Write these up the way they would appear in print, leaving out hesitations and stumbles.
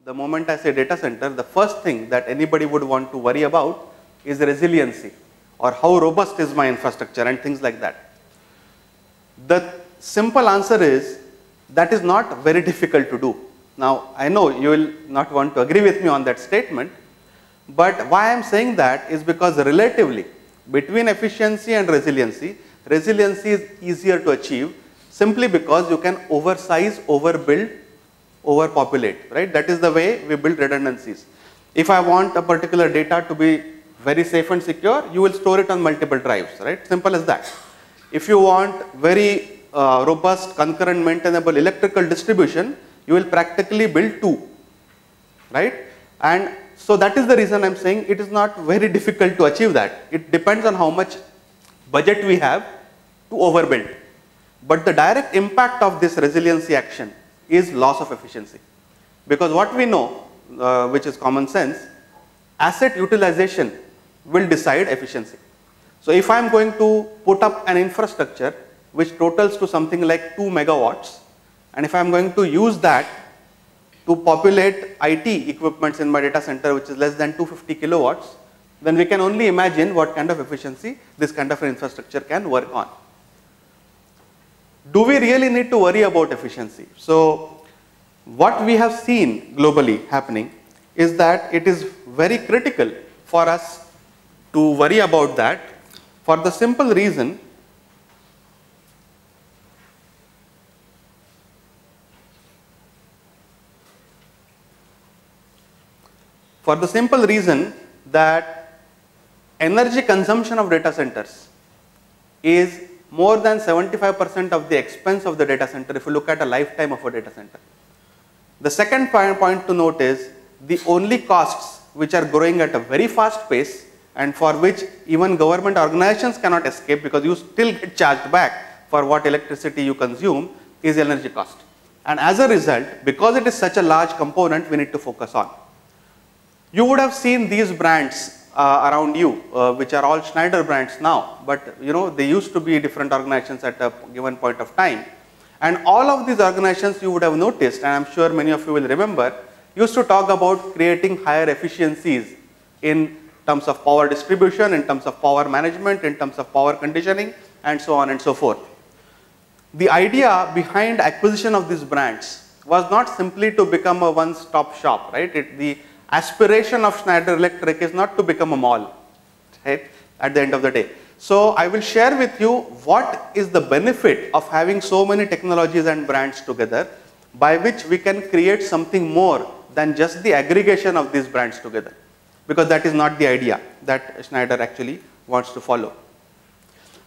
the moment I say data center, the first thing that anybody would want to worry about is resiliency, or how robust is my infrastructure and things like that. The simple answer is that is not very difficult to do. Now, I know you will not want to agree with me on that statement, but why I am saying that is because relatively between efficiency and resiliency, resiliency is easier to achieve simply because you can oversize, overbuild, overpopulate, right? That is the way we build redundancies. If I want a particular data to be very safe and secure, you will store it on multiple drives, right? Simple as that. If you want very robust, concurrent, maintainable electrical distribution, you will practically build two, right? And so that is the reason I am saying it is not very difficult to achieve that. It depends on how much budget we have to overbuild. But the direct impact of this resiliency action is loss of efficiency. Because what we know, which is common sense, asset utilization will decide efficiency. So if I am going to put up an infrastructure which totals to something like 2 megawatts, and if I am going to use that to populate IT equipments in my data center which is less than 250 kilowatts, then we can only imagine what kind of efficiency this kind of infrastructure can work on. Do we really need to worry about efficiency? So what we have seen globally happening is that it is very critical for us to worry about that, for the simple reason that energy consumption of data centers is more than 75% of the expense of the data center if you look at a lifetime of a data center. The second point to note is the only costs which are growing at a very fast pace and for which even government organizations cannot escape because you still get charged back for what electricity you consume is energy cost. And as a result, because it is such a large component, we need to focus on. You would have seen these brands around you, which are all Schneider brands now, but you know they used to be different organizations at a given point of time. And all of these organizations you would have noticed, and I am sure many of you will remember, used to talk about creating higher efficiencies in terms of power distribution, in terms of power management, in terms of power conditioning, and so on and so forth. The idea behind acquisition of these brands was not simply to become a one-stop shop, right? The aspiration of Schneider Electric is not to become a mall, right, at the end of the day. So I will share with you what is the benefit of having so many technologies and brands together by which we can create something more than just the aggregation of these brands together. Because that is not the idea that Schneider actually wants to follow.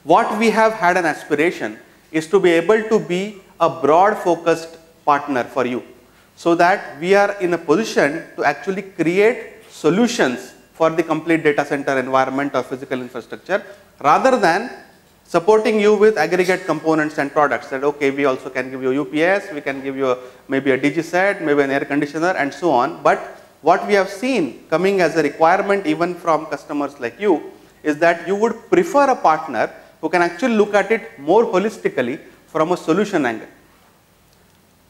What we have had an aspiration is to be able to be a broad focused partner for you, so that we are in a position to actually create solutions for the complete data center environment or physical infrastructure, rather than supporting you with aggregate components and products. That okay, we also can give you UPS, we can give you maybe a DG set, maybe an air conditioner, and so on. But what we have seen coming as a requirement even from customers like you is that you would prefer a partner who can actually look at it more holistically from a solution angle.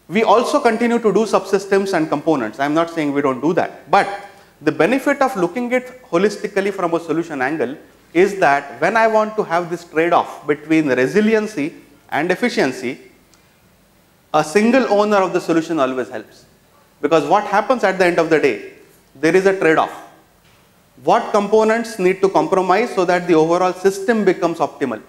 We also continue to do subsystems and components. I am not saying we don't do that, but the benefit of looking at it holistically from a solution angle is that when I want to have this trade-off between resiliency and efficiency, a single owner of the solution always helps. Because what happens at the end of the day, there is a trade-off. What components need to compromise so that the overall system becomes optimal,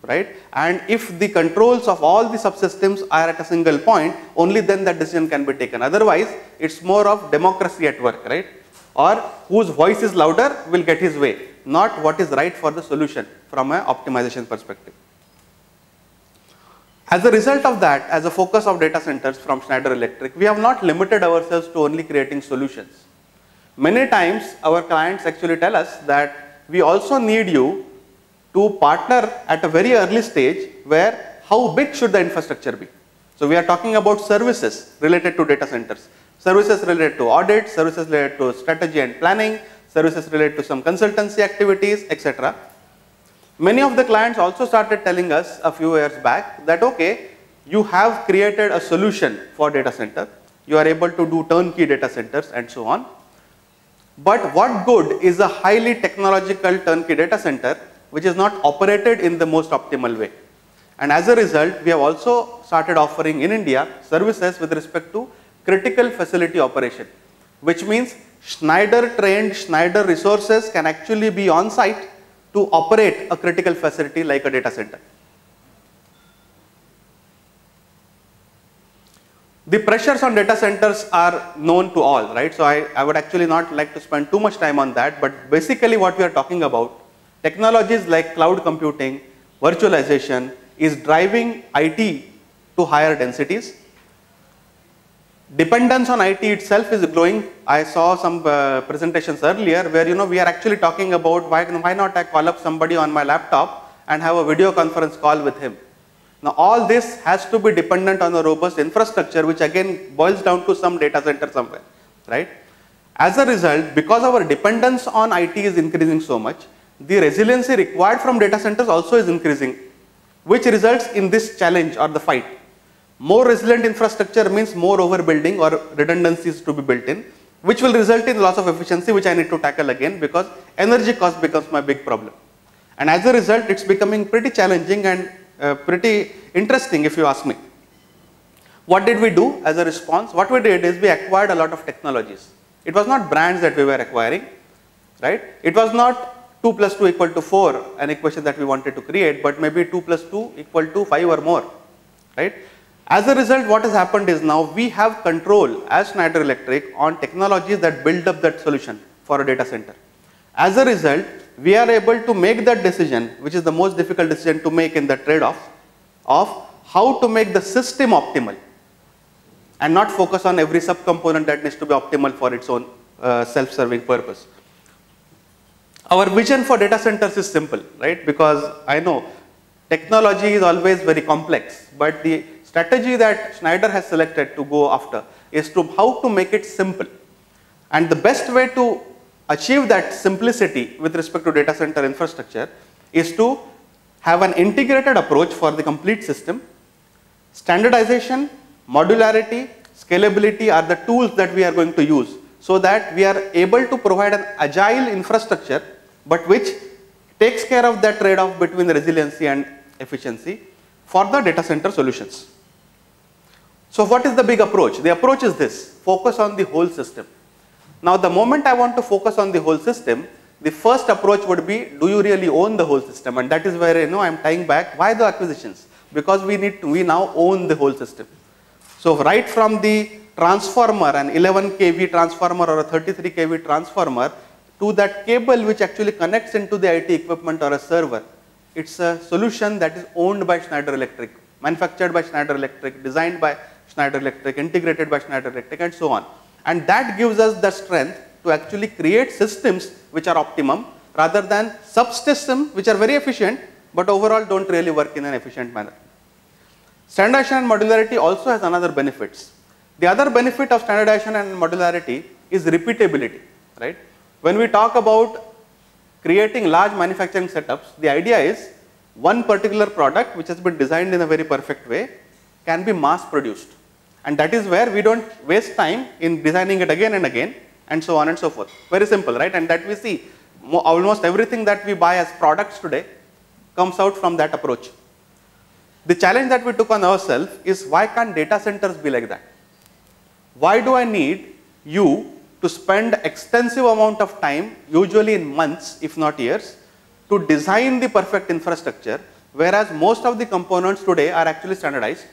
right? And if the controls of all the subsystems are at a single point, only then that decision can be taken. Otherwise, it's more of democracy at work, right? Or whose voice is louder will get his way, not what is right for the solution from an optimization perspective. As a result of that, as a focus of data centers from Schneider Electric, we have not limited ourselves to only creating solutions. Many times our clients actually tell us that we also need you to partner at a very early stage where how big should the infrastructure be. So we are talking about services related to data centers, services related to audit, services related to strategy and planning, services related to some consultancy activities, etc. Many of the clients also started telling us a few years back that okay, you have created a solution for data center, you are able to do turnkey data centers and so on. But what good is a highly technological turnkey data center which is not operated in the most optimal way? And as a result, we have also started offering in India services with respect to critical facility operation, which means Schneider trained Schneider resources can actually be on site to operate a critical facility like a data center. The pressures on data centers are known to all, right? So I would actually not like to spend too much time on that, but basically what we are talking about, technologies like cloud computing, virtualization is driving IT to higher densities. Dependence on IT itself is growing. I saw some presentations earlier where we are actually talking about why not I call up somebody on my laptop and have a video conference call with him. Now all this has to be dependent on a robust infrastructure, which again boils down to some data center somewhere, right? As a result, because our dependence on IT is increasing so much, the resiliency required from data centers also is increasing, which results in this challenge or the fight. More resilient infrastructure means more overbuilding or redundancies to be built in, which will result in loss of efficiency, which I need to tackle again because energy cost becomes my big problem. And as a result, it's becoming pretty challenging and pretty interesting if you ask me. What did we do as a response? What we did is we acquired a lot of technologies. It was not brands that we were acquiring, right? It was not 2 plus 2 equal to 4, an equation that we wanted to create, but maybe 2 plus 2 equal to 5 or more, right? As a result, what has happened is now we have control as Schneider Electric on technologies that build up that solution for a data center. As a result, we are able to make that decision, which is the most difficult decision to make in the trade-off of how to make the system optimal and not focus on every subcomponent that needs to be optimal for its own self-serving purpose. Our vision for data centers is simple, right? Because I know technology is always very complex, but the strategy that Schneider has selected to go after is to how to make it simple. And the best way to achieve that simplicity with respect to data center infrastructure is to have an integrated approach for the complete system. Standardization, modularity, scalability are the tools that we are going to use so that we are able to provide an agile infrastructure, but which takes care of that trade-off between resiliency and efficiency for the data center solutions. So what is the big approach? The approach is this: focus on the whole system. Now the moment I want to focus on the whole system, the first approach would be, do you really own the whole system? And that is where I'm tying back, why the acquisitions? Because we now own the whole system. So right from the transformer, an 11 kV transformer or a 33 kV transformer, to that cable which actually connects into the IT equipment or a server, it's a solution that is owned by Schneider Electric, manufactured by Schneider Electric, designed by Schneider Electric, integrated by Schneider Electric, and so on. And that gives us the strength to actually create systems which are optimum rather than subsystems which are very efficient but overall don't really work in an efficient manner. Standardization and modularity also has another benefits. The other benefit of standardization and modularity is repeatability, right? When we talk about creating large manufacturing setups, the idea is one particular product which has been designed in a very perfect way can be mass produced. And that is where we don't waste time in designing it again and again and so on and so forth. Very simple, right? And that we see almost everything that we buy as products today comes out from that approach. The challenge that we took on ourselves is, why can't data centers be like that? Why do I need you to spend extensive amount of time, usually in months if not years, to design the perfect infrastructure, whereas most of the components today are actually standardized?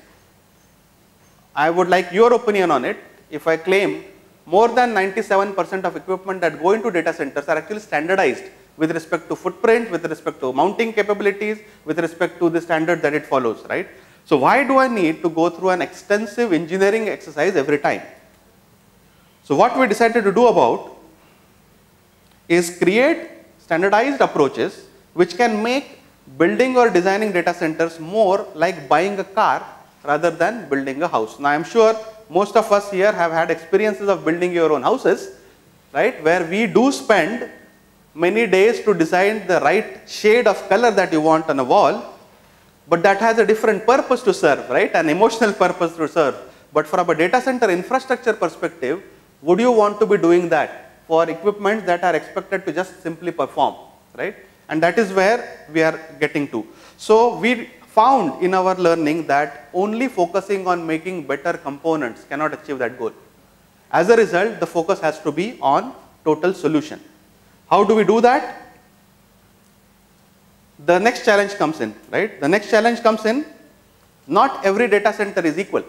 I would like your opinion on it. If I claim more than 97% of equipment that go into data centers are actually standardized with respect to footprint, with respect to mounting capabilities, with respect to the standard that it follows, right? So why do I need to go through an extensive engineering exercise every time? So what we decided to do about is create standardized approaches which can make building or designing data centers more like buying a car rather than building a house. Now I am sure most of us here have had experiences of building your own houses, right, where we do spend many days to design the right shade of color that you want on a wall, but that has a different purpose to serve, right, an emotional purpose to serve. But from a data center infrastructure perspective, would you want to be doing that for equipment that are expected to just simply perform, right? And that is where we are getting to. So we found in our learning that only focusing on making better components cannot achieve that goal. As a result, the focus has to be on total solution. How do we do that? The next challenge comes in, right? The next challenge comes in, not every data center is equal.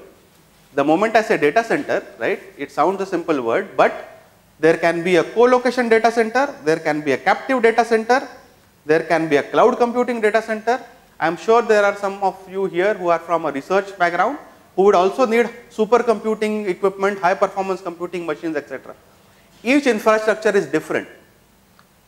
The moment I say data center, right, it sounds a simple word, but there can be a co-location data center, there can be a captive data center, there can be a cloud computing data center. I am sure there are some of you here who are from a research background who would also need supercomputing equipment, high performance computing machines, etc. Each infrastructure is different.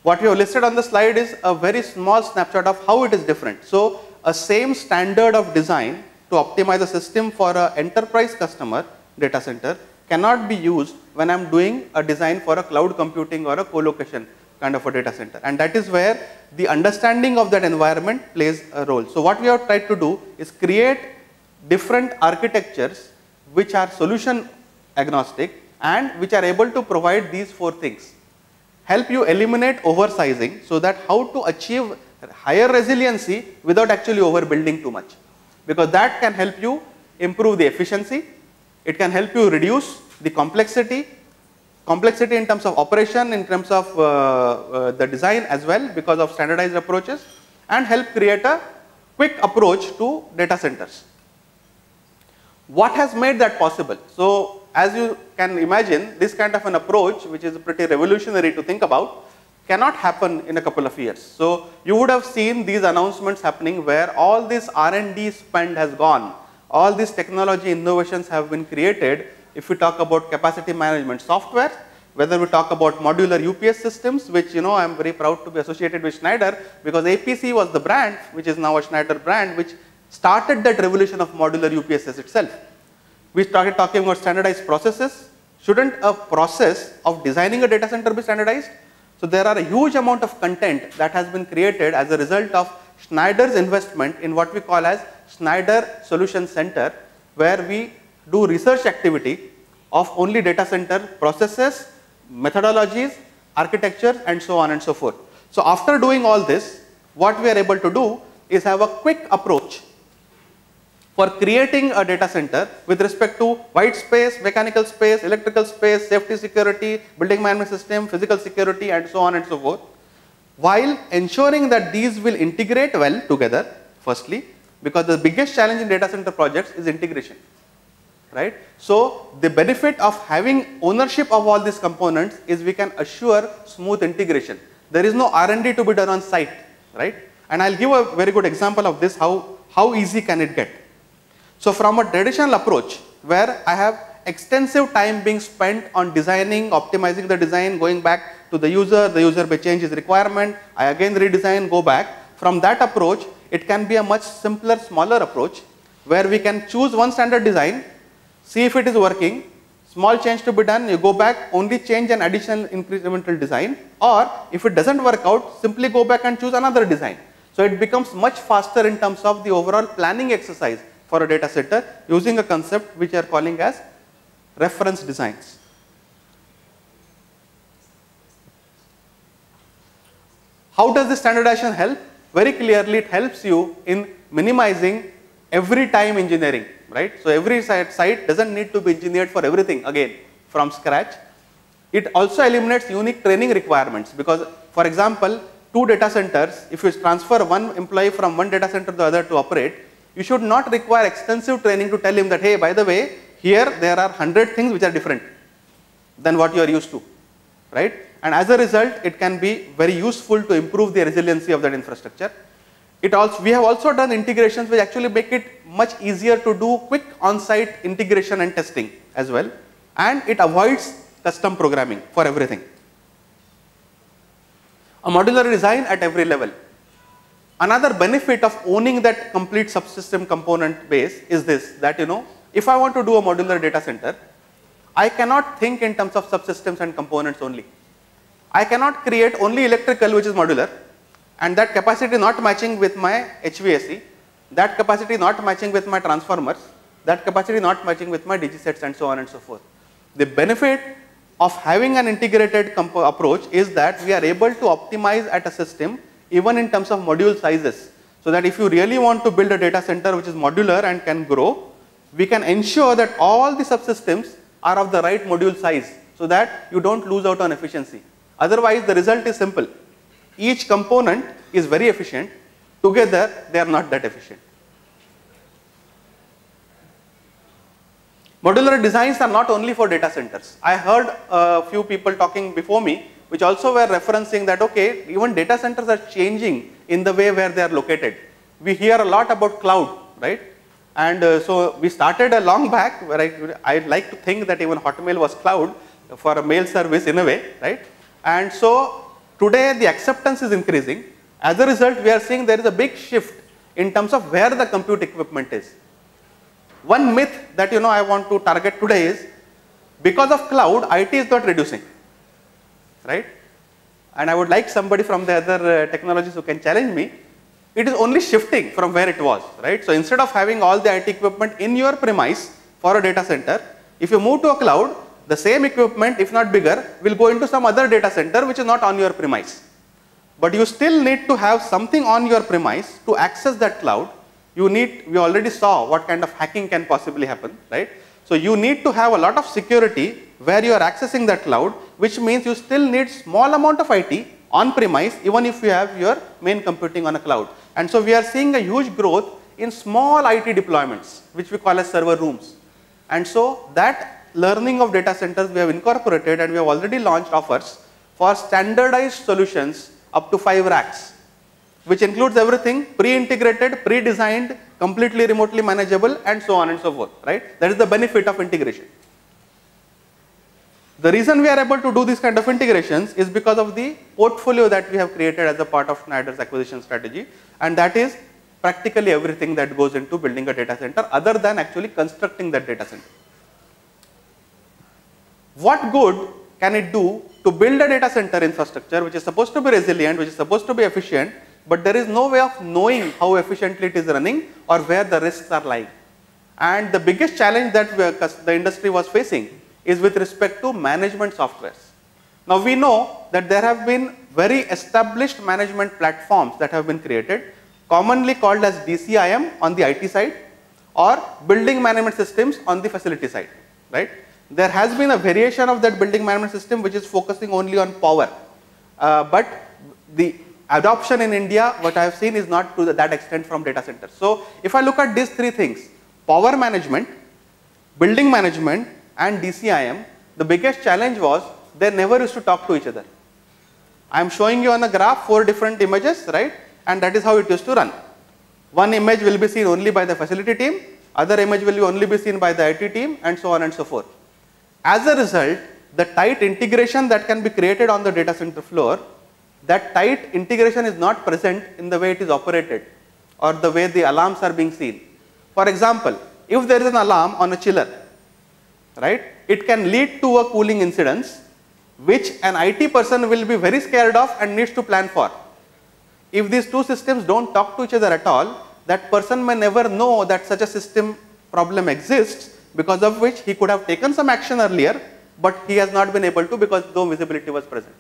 What we have listed on the slide is a very small snapshot of how it is different. So a same standard of design to optimize a system for an enterprise customer data center cannot be used when I am doing a design for a cloud computing or a co-location kind of a data center. And that is where the understanding of that environment plays a role. So what we have tried to do is create different architectures which are solution agnostic and which are able to provide these four things. Help you eliminate oversizing so that how to achieve higher resiliency without actually overbuilding too much. Because that can help you improve the efficiency, it can help you reduce the complexity in terms of operation, in terms of the design as well because of standardized approaches, and help create a quick approach to data centers. What has made that possible? So as you can imagine, this kind of an approach, which is pretty revolutionary to think about, cannot happen in a couple of years. So you would have seen these announcements happening where all this R&D spend has gone, all these technology innovations have been created. If we talk about capacity management software, whether we talk about modular UPS systems, which I am very proud to be associated with Schneider, because APC was the brand, which is now a Schneider brand, which started that revolution of modular UPSs itself. We started talking about standardized processes. Shouldn't a process of designing a data center be standardized? So there are a huge amount of content that has been created as a result of Schneider's investment in what we call as Schneider Solution Center, where we do research activity of only data center processes, methodologies, architecture, and so on and so forth. So after doing all this, what we are able to do is have a quick approach for creating a data center with respect to white space, mechanical space, electrical space, safety, security, building management system, physical security, and so on and so forth, while ensuring that these will integrate well together, firstly, because the biggest challenge in data center projects is integration, right? So the benefit of having ownership of all these components is we can assure smooth integration. There is no R&D to be done on site, right? And I'll give a very good example of this, how easy can it get. So from a traditional approach where I have extensive time being spent on designing, optimizing the design, going back to the user may change his requirement, I again redesign, go back. From that approach, it can be a much simpler, smaller approach where we can choose one standard design, see if it is working, small change to be done, you go back, only change an additional incremental design, or if it doesn't work out, simply go back and choose another design. So it becomes much faster in terms of the overall planning exercise for a data center using a concept which we are calling as reference designs. How does this standardization help? Very clearly, it helps you in minimizing every time engineering, right? So every site doesn't need to be engineered for everything again from scratch. It also eliminates unique training requirements because, for example, two data centers, if you transfer one employee from one data center to the other to operate, you should not require extensive training to tell him that, hey, by the way, here there are 100 things which are different than what you are used to, right? And as a result, it can be very useful to improve the resiliency of that infrastructure. We have also done integrations which actually make it much easier to do quick on-site integration and testing as well, and it avoids custom programming for everything. A modular design at every level. Another benefit of owning that complete subsystem component base is this, that if I want to do a modular data center, I cannot think in terms of subsystems and components only. I cannot create only electrical, which is modular, and that capacity not matching with my HVAC, that capacity not matching with my transformers, that capacity not matching with my DG sets and so on and so forth. The benefit of having an integrated approach is that we are able to optimize at a system even in terms of module sizes. So that if you really want to build a data center which is modular and can grow, we can ensure that all the subsystems are of the right module size so that you don't lose out on efficiency. Otherwise, the result is simple. Each component is very efficient. Together, they are not that efficient. Modular designs are not only for data centers. I heard a few people talking before me which also were referencing that, okay, even data centers are changing in the way where they are located. We hear a lot about cloud, right? And so we started a long back where I like to think that even Hotmail was cloud for a mail service in a way, right? And so today the acceptance is increasing. As a result, we are seeing there is a big shift in terms of where the compute equipment is. One myth that I want to target today is, because of cloud, IT is not reducing, right? And I would like somebody from the other technologies who can challenge me. It is only shifting from where it was, right? So instead of having all the IT equipment in your premise for a data center, if you move to a cloud, the same equipment, if not bigger, will go into some other data center which is not on your premise. But you still need to have something on your premise to access that cloud. We already saw what kind of hacking can possibly happen, right? So you need to have a lot of security where you are accessing that cloud, which means you still need small amount of IT on premise even if you have your main computing on a cloud. And so we are seeing a huge growth in small IT deployments, which we call as server rooms. And so that learning of data centers we have incorporated, and we have already launched offers for standardized solutions up to 5 racks, which includes everything pre-integrated, pre-designed, completely remotely manageable, and so on and so forth, right? That is the benefit of integration. The reason we are able to do this kind of integrations is because of the portfolio that we have created as a part of Schneider's acquisition strategy, and that is practically everything that goes into building a data center other than actually constructing that data center. What good can it do to build a data center infrastructure which is supposed to be resilient, which is supposed to be efficient, but there is no way of knowing how efficiently it is running or where the risks are lying? And the biggest challenge that the industry was facing is with respect to management softwares. Now we know that there have been very established management platforms that have been created, commonly called as DCIM on the IT side or building management systems on the facility side, right? There has been a variation of that building management system which is focusing only on power, but the adoption in India, what I have seen, is not to that extent from data centers. So if I look at these 3 things, power management, building management, and DCIM, the biggest challenge was they never used to talk to each other. I am showing you on a graph 4 different images, right? And that is how it used to run. One image will be seen only by the facility team, other image will only be seen by the IT team, and so on and so forth. As a result, the tight integration that can be created on the data center floor, that tight integration is not present in the way it is operated or the way the alarms are being seen. For example, if there is an alarm on a chiller, right, it can lead to a cooling incidence which an IT person will be very scared of and needs to plan for. If these 2 systems don't talk to each other at all, that person may never know that such a system problem exists, because of which he could have taken some action earlier, but he has not been able to because no visibility was present.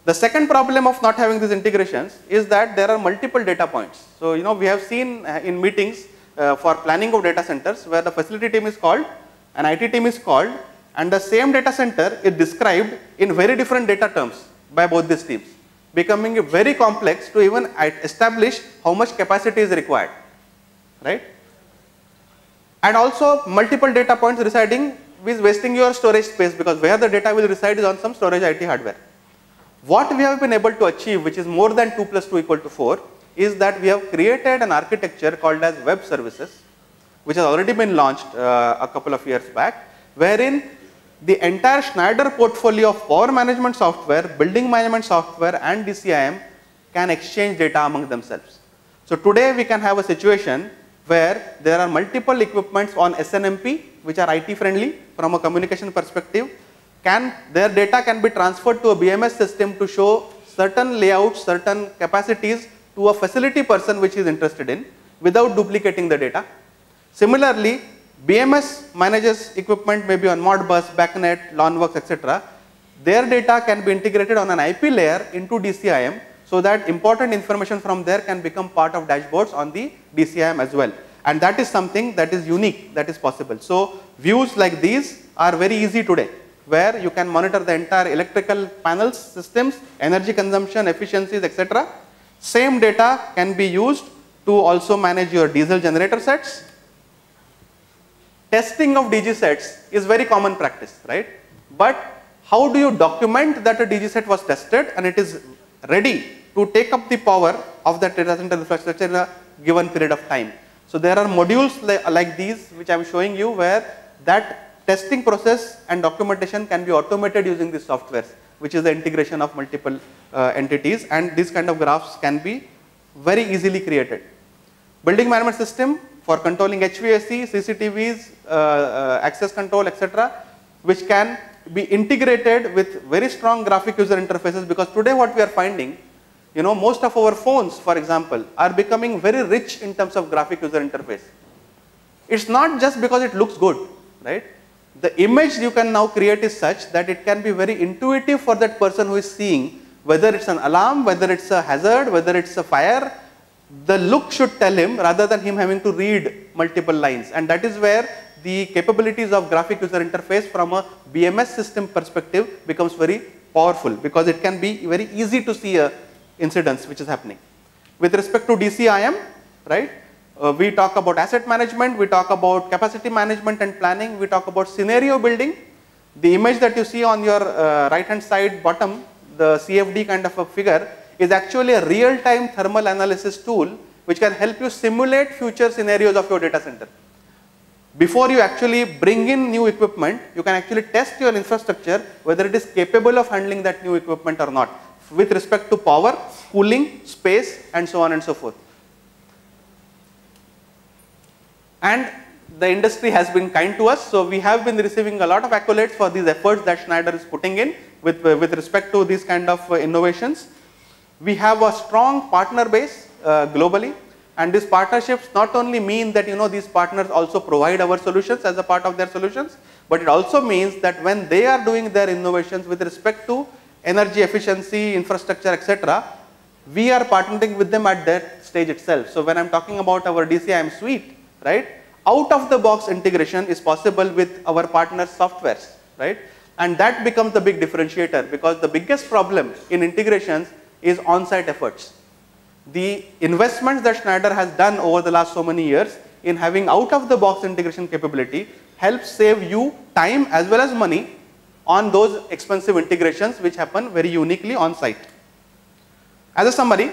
The second problem of not having these integrations is that there are multiple data points. So we have seen in meetings for planning of data centers where the facility team is called, an IT team is called, and the same data center is described in very different data terms by both these teams, becoming very complex to even establish how much capacity is required, right? And also multiple data points residing is wasting your storage space, because where the data will reside is on some storage IT hardware. What we have been able to achieve, which is more than 2 + 2 = 4, is that we have created an architecture called as web services, which has already been launched a couple of years back, wherein the entire Schneider portfolio of power management software, building management software, and DCIM can exchange data among themselves. So today we can have a situation where there are multiple equipments on SNMP which are IT friendly from a communication perspective. Their data can be transferred to a BMS system to show certain layouts, certain capacities to a facility person which is interested in, without duplicating the data. Similarly, BMS manages equipment maybe on Modbus, BACnet, LawnWorks, etc. Their data can be integrated on an IP layer into DCIM so that important information from there can become part of dashboards on the DCIM as well. And that is something that is unique, that is possible. So views like these are very easy today, where you can monitor the entire electrical panels, systems, energy consumption, efficiencies, etc. Same data can be used to also manage your diesel generator sets. Testing of DG sets is very common practice, right? But how do you document that a DG set was tested and it is ready to take up the power of that data center infrastructure in a given period of time? So there are modules like these which I am showing you, where that testing process and documentation can be automated using these softwares, which is the integration of multiple entities, and these kind of graphs can be very easily created. Building management system for controlling HVAC, CCTVs, access control, etc., which can be integrated with very strong graphic user interfaces, because today what we are finding, most of our phones, for example, are becoming very rich in terms of graphic user interface. It's not just because it looks good, right? The image you can now create is such that it can be very intuitive for that person who is seeing, whether it's an alarm, whether it's a hazard, whether it's a fire. The look should tell him rather than him having to read multiple lines. And that is where the capabilities of graphic user interface from a BMS system perspective becomes very powerful, because it can be very easy to see a incidence which is happening. With respect to DCIM, right, we talk about asset management, we talk about capacity management and planning, we talk about scenario building. The image that you see on your right hand side bottom, the CFD kind of a figure, is actually a real-time thermal analysis tool which can help you simulate future scenarios of your data center. Before you actually bring in new equipment, you can actually test your infrastructure whether it is capable of handling that new equipment or not, with respect to power, cooling, space, and so on and so forth. And the industry has been kind to us, so we have been receiving a lot of accolades for these efforts that Schneider is putting in with respect to these kind of innovations. We have a strong partner base globally, and these partnerships not only mean that these partners also provide our solutions as a part of their solutions, but it also means that when they are doing their innovations with respect to energy efficiency, infrastructure, etc., we are partnering with them at that stage itself. So when I'm talking about our DCIM suite, right, out of the box integration is possible with our partners' softwares, right? And that becomes the big differentiator, because the biggest problem in integrations is on-site efforts. The investments that Schneider has done over the last so many years in having out of the box integration capability helps save you time as well as money on those expensive integrations which happen very uniquely on site. As a summary,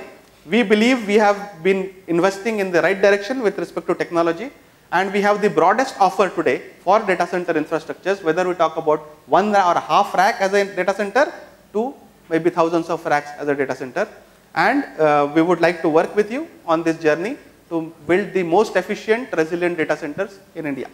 we believe we have been investing in the right direction with respect to technology, and we have the broadest offer today for data center infrastructures, whether we talk about one or a half rack as a data center to maybe thousands of racks as a data center. And we would like to work with you on this journey to build the most efficient, resilient data centers in India.